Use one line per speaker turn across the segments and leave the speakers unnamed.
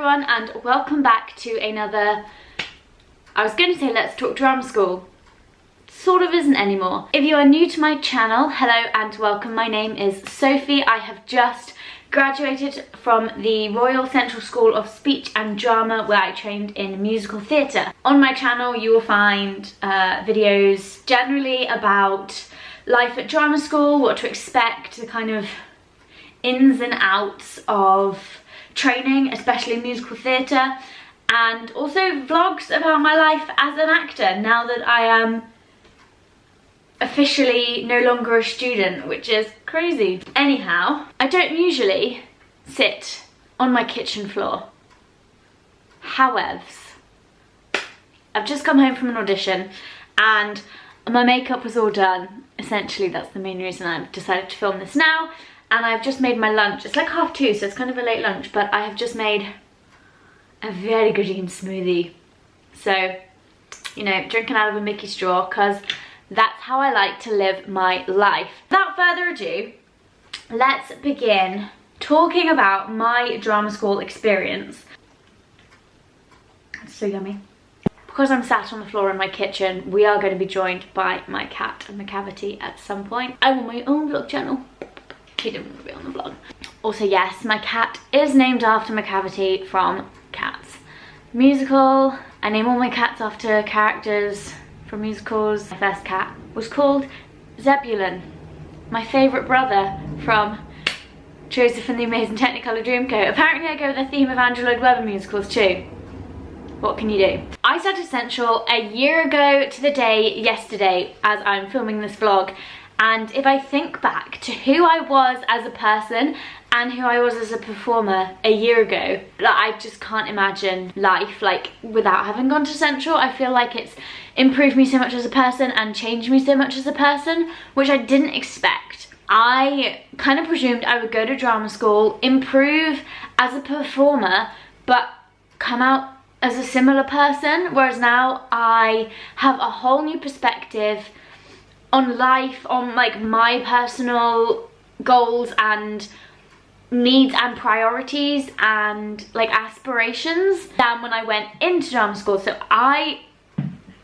everyone, and welcome back to another, I was going to say Let's Talk Drama School, sort of isn't anymore. If you are new to my channel, hello and welcome. My name is Sophie. I have just graduated from the Royal Central School of Speech and Drama, where I trained in musical theatre. On my channel you will find videos generally about life at drama school, what to expect, the kind of ins and outs of training, especially musical theatre, and also vlogs about my life as an actor now that I am officially no longer a student, which is crazy. Anyhow, I don't usually sit on my kitchen floor. However, I've just come home from an audition and my makeup was all done. Essentially, that's the main reason I've decided to film this now. And I've just made my lunch. It's like 2:30, so it's kind of a late lunch, but I have just made a very green smoothie. So, you know, drinking out of a Mickey straw, because that's how I like to live my life. Without further ado, let's begin talking about my drama school experience. It's so yummy. Because I'm sat on the floor in my kitchen, we are going to be joined by my cat, Macavity, at some point. I want my own vlog channel. He didn't want to be on the vlog. Also, yes, my cat is named after Macavity from Cats musical. I name all my cats after characters from musicals. My first cat was called Zebulon, my favourite brother from Joseph and the Amazing Technicolor Dreamcoat. Apparently I go with the theme of Andrew Lloyd Webber musicals too. What can you do? I started Central a year ago to the day yesterday as I'm filming this vlog. And if I think back to who I was as a person and who I was as a performer a year ago, I just can't imagine life like without having gone to Central. I feel like it's improved me so much as a person and changed me so much as a person, which I didn't expect. I kind of presumed I would go to drama school, improve as a performer, but come out as a similar person, whereas now I have a whole new perspective on life, on like my personal goals and needs and priorities and like aspirations than when I went into drama school. So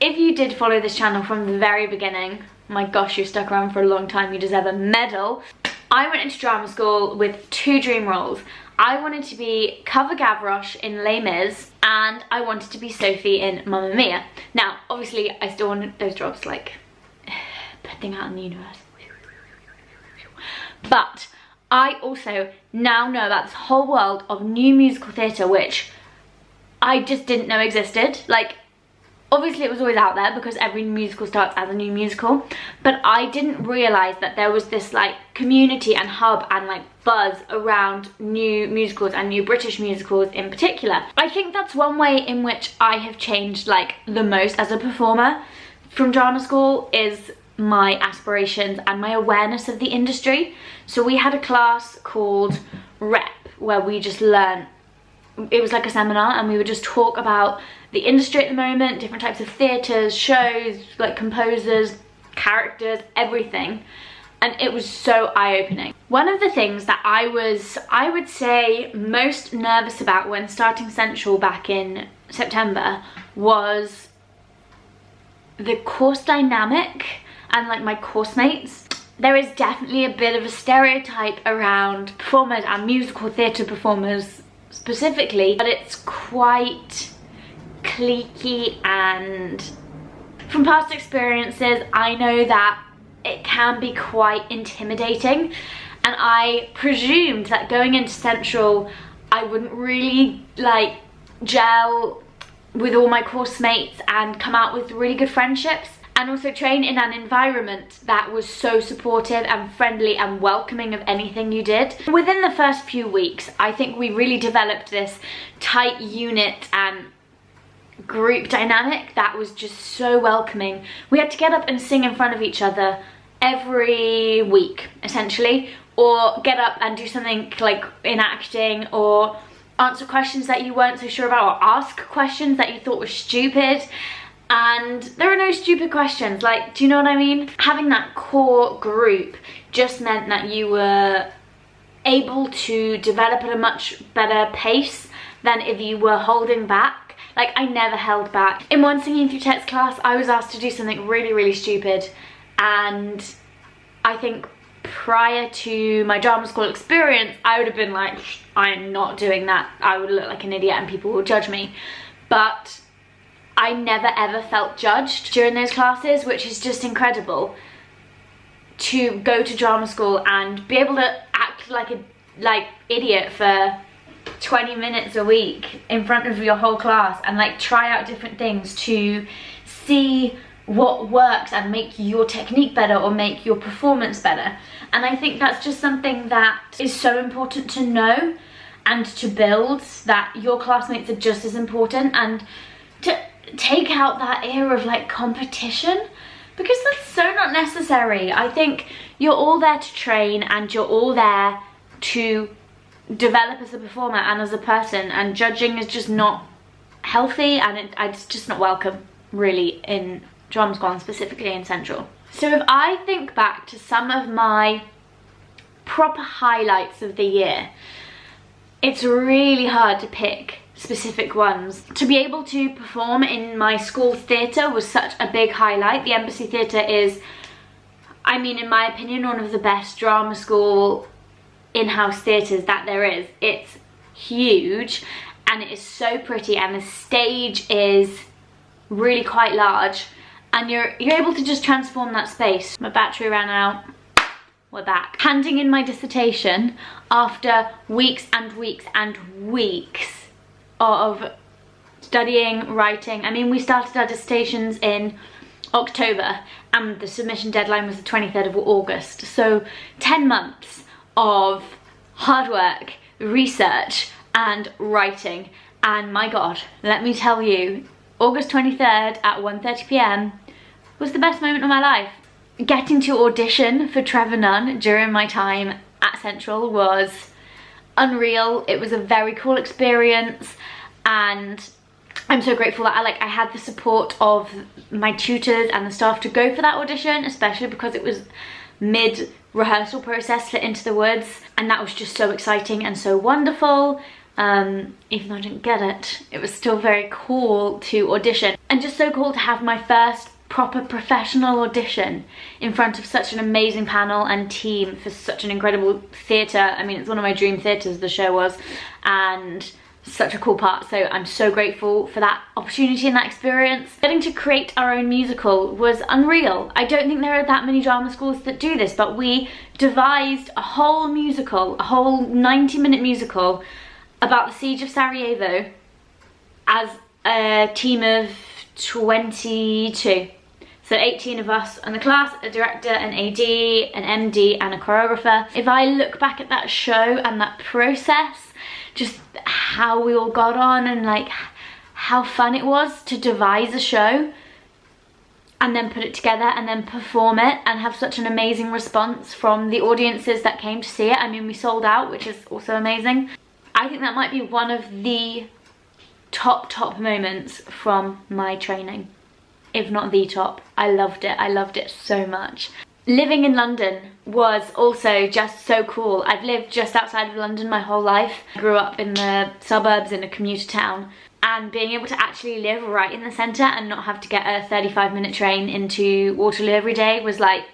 if you did follow this channel from the very beginning, my gosh, you stuck around for a long time, you deserve a medal. I went into drama school with two dream roles. I wanted to be Cover Gavroche in Les Mis, and I wanted to be Sophie in Mamma Mia. Now, obviously, I still wanted those jobs, like, putting out in the universe. But I also now know about this whole world of new musical theatre, which I just didn't know existed. Like, obviously it was always out there because every musical starts as a new musical, but I didn't realise that there was this like community and hub and like buzz around new musicals and new British musicals in particular. I think that's one way in which I have changed like the most as a performer from drama school, is my aspirations and my awareness of the industry. So we had a class called Rep where we just learned, it was like a seminar, and we would just talk about the industry at the moment, different types of theatres, shows, like composers, characters, everything. And it was so eye-opening. One of the things that I would say, most nervous about when starting Central back in September was the course dynamic and like my course mates. There is definitely a bit of a stereotype around performers and musical theatre performers specifically, but it's quite cliquey, and from past experiences I know that it can be quite intimidating, and I presumed that going into Central I wouldn't really like gel with all my course mates and come out with really good friendships, and also train in an environment that was so supportive and friendly and welcoming of anything you did. Within the first few weeks, I think we really developed this tight unit and group dynamic that was just so welcoming. We had to get up and sing in front of each other every week, essentially, or get up and do something like in acting, or answer questions that you weren't so sure about, or ask questions that you thought were stupid. And there are no stupid questions, like, do you know what I mean? Having that core group just meant that you were able to develop at a much better pace than if you were holding back. Like, I never held back. In one singing through text class, I was asked to do something really, really stupid, and I think prior to my drama school experience, I would have been like, I'm not doing that. I would look like an idiot and people would judge me. But I never ever felt judged during those classes, which is just incredible. To go to drama school and be able to act like a idiot for 20 minutes a week in front of your whole class and like try out different things to see what works and make your technique better or make your performance better. And I think that's just something that is so important to know and to build, that your classmates are just as important, and to take out that air of like competition, because that's so not necessary. I think you're all there to train and you're all there to develop as a performer and as a person, and judging is just not healthy, and it's just not welcome really in drama school and specifically in Central. So if I think back to some of my proper highlights of the year, it's really hard to pick specific ones. To be able to perform in my school's theatre was such a big highlight. The Embassy Theatre is, I mean, in my opinion, one of the best drama school in-house theatres that there is. It's huge and it is so pretty, and the stage is really quite large, and you're able to just transform that space. My battery ran out. We're back. Handing in my dissertation after weeks and weeks and weeks of studying, writing. I mean, we started our dissertations in October and the submission deadline was the 23rd of August. So 10 months of hard work, research and writing. And my God, let me tell you, August 23rd at 1:30 p.m. was the best moment of my life. Getting to audition for Trevor Nunn during my time at Central was unreal. It was a very cool experience, and I'm so grateful that I had the support of my tutors and the staff to go for that audition, especially because it was mid rehearsal process for Into the Woods, and that was just so exciting and so wonderful. Even though I didn't get it, it was still very cool to audition, and just so cool to have my first proper professional audition in front of such an amazing panel and team for such an incredible theatre. I mean, it's one of my dream theatres, the show was, and such a cool part. So I'm so grateful for that opportunity and that experience. Getting to create our own musical was unreal. I don't think there are that many drama schools that do this, but we devised a whole musical, a whole 90-minute musical about the siege of Sarajevo as a team of 22. So 18 of us in the class, a director, an AD, an MD and a choreographer. If I look back at that show and that process, just how we all got on and like how fun it was to devise a show and then put it together and then perform it and have such an amazing response from the audiences that came to see it. I mean, we sold out, which is also amazing. I think that might be one of the top moments from my training, if not the top. I loved it so much. Living in London was also just so cool. I've lived just outside of London my whole life. I grew up in the suburbs in a commuter town, and being able to actually live right in the centre and not have to get a 35-minute train into Waterloo every day was like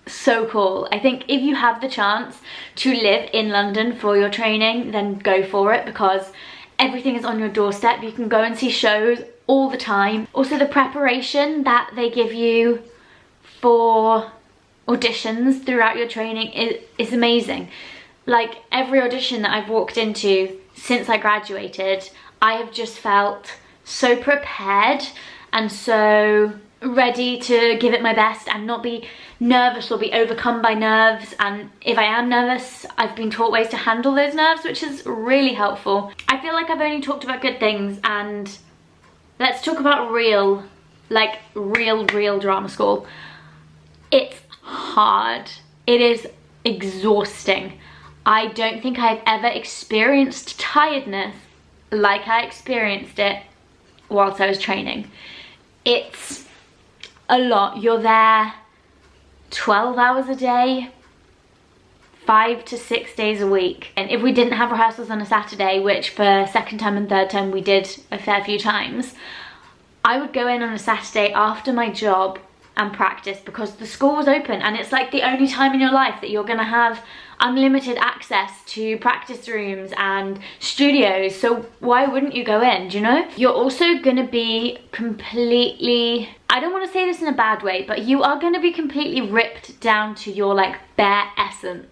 so cool. I think if you have the chance to live in London for your training, then go for it, because everything is on your doorstep. You can go and see shows all the time. Also, the preparation that they give you for auditions throughout your training is amazing. Like, every audition that I've walked into since I graduated, I have just felt so prepared and so ready to give it my best and not be nervous or be overcome by nerves. And if I am nervous, I've been taught ways to handle those nerves, which is really helpful. I feel like I've only talked about good things, and let's talk about real drama school. It's hard. It is exhausting. I don't think I've ever experienced tiredness like I experienced it whilst I was training. It's a lot. You're there 12 hours a day, 5 to 6 days a week. And if we didn't have rehearsals on a Saturday, which for second term and third term we did a fair few times, I would go in on a Saturday after my job and practice because the school was open, and it's like the only time in your life that you're gonna have unlimited access to practice rooms and studios, so why wouldn't you go in, do you know? You're also gonna be completely, I don't want to say this in a bad way, but you are gonna be completely ripped down to your like bare essence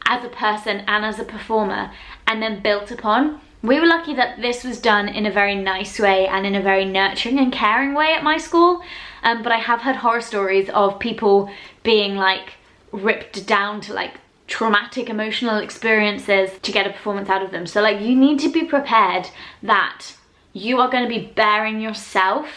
as a person and as a performer, and then built upon. We were lucky that this was done in a very nice way and in a very nurturing and caring way at my school, but I have heard horror stories of people being like ripped down to like traumatic emotional experiences to get a performance out of them. So like, you need to be prepared that you are going to be bearing yourself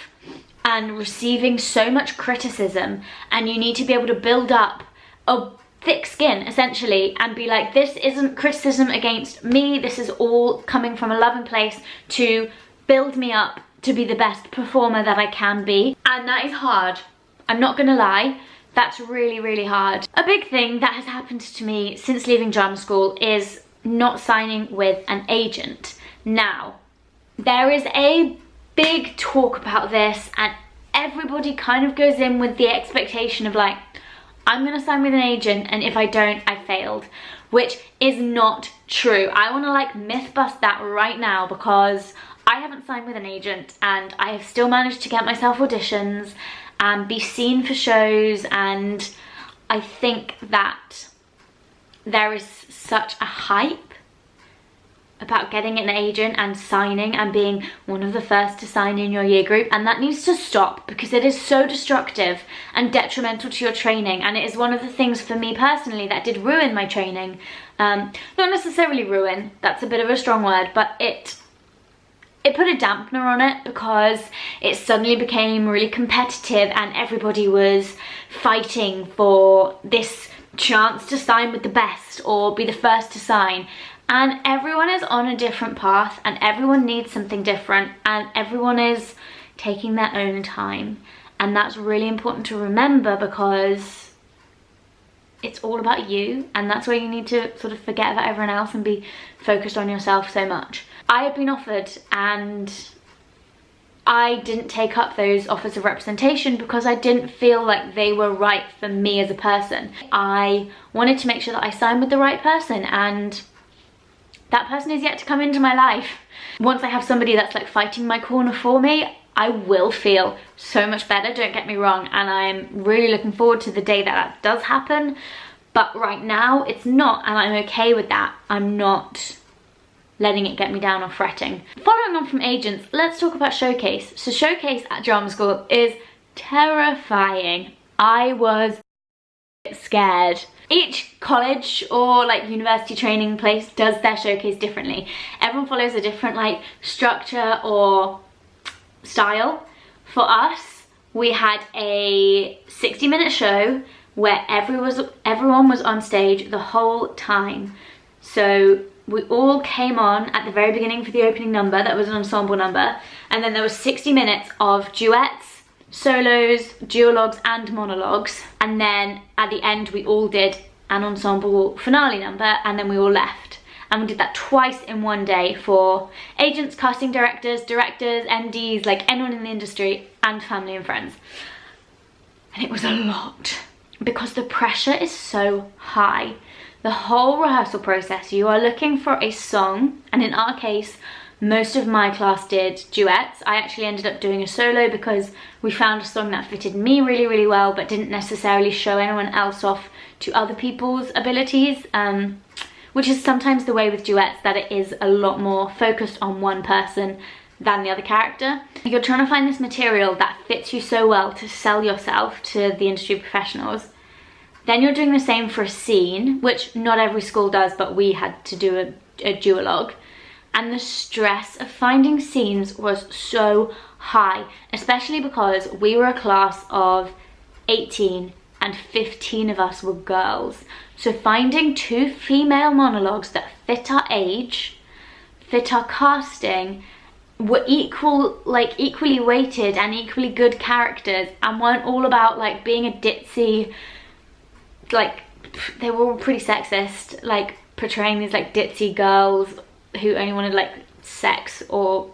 and receiving so much criticism, and you need to be able to build up a thick skin essentially and be like, this isn't criticism against me, this is all coming from a loving place to build me up to be the best performer that I can be. And that is hard, I'm not gonna lie. That's really, really hard. A big thing that has happened to me since leaving drama school is not signing with an agent. Now, there is a big talk about this, and everybody kind of goes in with the expectation of like, I'm gonna sign with an agent, and if I don't, I failed, which is not true. I wanna like myth bust that right now, because I haven't signed with an agent and I have still managed to get myself auditions and be seen for shows, and I think that there is such a hype about getting an agent and signing and being one of the first to sign in your year group, and that needs to stop because it is so destructive and detrimental to your training, and it is one of the things for me personally that did ruin my training. Not necessarily ruin, that's a bit of a strong word, but it put a dampener on it because it suddenly became really competitive and everybody was fighting for this chance to sign with the best or be the first to sign. And everyone is on a different path and everyone needs something different and everyone is taking their own time. And that's really important to remember because it's all about you, and that's where you need to sort of forget about everyone else and be focused on yourself so much. I had been offered and I didn't take up those offers of representation because I didn't feel like they were right for me as a person. I wanted to make sure that I signed with the right person, and that person is yet to come into my life. Once I have somebody that's like fighting my corner for me, I will feel so much better, don't get me wrong, and I'm really looking forward to the day that that does happen, but right now it's not, and I'm okay with that. I'm not letting it get me down or fretting. Following on from agents, let's talk about Showcase. So Showcase at drama school is terrifying. I was scared. Each college or like university training place does their Showcase differently. Everyone follows a different like structure or style. For us, we had a 60-minute show where everyone was on stage the whole time. So we all came on at the very beginning for the opening number, that was an ensemble number, and then there was 60 minutes of duets, solos, duologues and monologues, and then at the end we all did an ensemble finale number, and then we all left. And we did that twice in one day for agents, casting directors, MDs, like anyone in the industry, and family and friends. And it was a lot because the pressure is so high. The whole rehearsal process, you are looking for a song, and in our case, most of my class did duets. I actually ended up doing a solo because we found a song that fitted me really, really well, but didn't necessarily show anyone else off to other people's abilities, which is sometimes the way with duets, that it is a lot more focused on one person than the other character. You're trying to find this material that fits you so well to sell yourself to the industry professionals. Then you're doing the same for a scene, which not every school does, but we had to do a duologue. And the stress of finding scenes was so high, especially because we were a class of 18 and 15 of us were girls. So finding 2 female monologues that fit our age, fit our casting, were equally weighted and equally good characters, and weren't all about like being a ditzy like they were all pretty sexist, like portraying these like ditzy girls who only wanted like sex or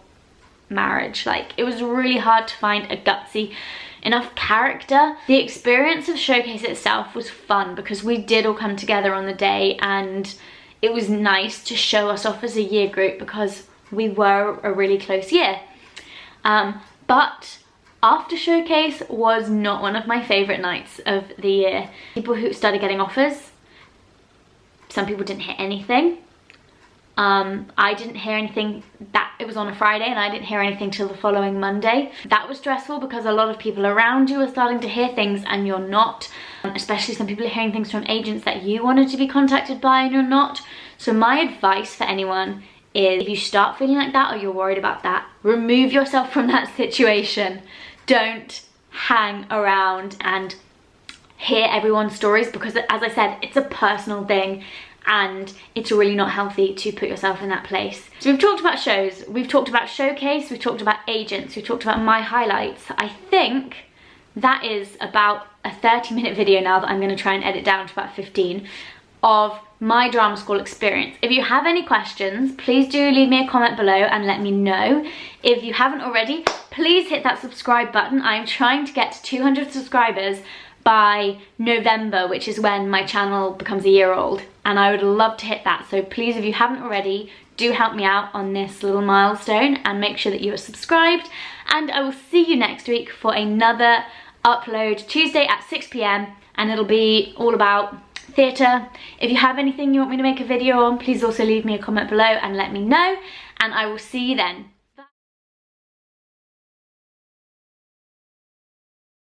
marriage. Like, it was really hard to find a gutsy enough character. The experience of Showcase itself was fun because we did all come together on the day, and it was nice to show us off as a year group because we were a really close year. But after Showcase was not one of my favourite nights of the year. People who started getting offers, some people didn't hear anything. I didn't hear anything. That it was on a Friday and I didn't hear anything till the following Monday. That was stressful because a lot of people around you are starting to hear things and you're not. Especially some people are hearing things from agents that you wanted to be contacted by and you're not. So my advice for anyone is, if you start feeling like that or you're worried about that, remove yourself from that situation. Don't hang around and hear everyone's stories, because as I said, it's a personal thing and it's really not healthy to put yourself in that place. So we've talked about shows, we've talked about Showcase, we've talked about agents, we've talked about my highlights. I think that is about a 30-minute video now that I'm going to try and edit down to about 15 of my drama school experience. If you have any questions, please do leave me a comment below and let me know. If you haven't already, please hit that subscribe button. I'm trying to get to 200 subscribers by November, which is when my channel becomes a year old, and I would love to hit that. So please, if you haven't already, do help me out on this little milestone and make sure that you are subscribed. And I will see you next week for another upload, Tuesday at 6 PM, and it'll be all about theatre. If you have anything you want me to make a video on, please also leave me a comment below and let me know, and I will see you then.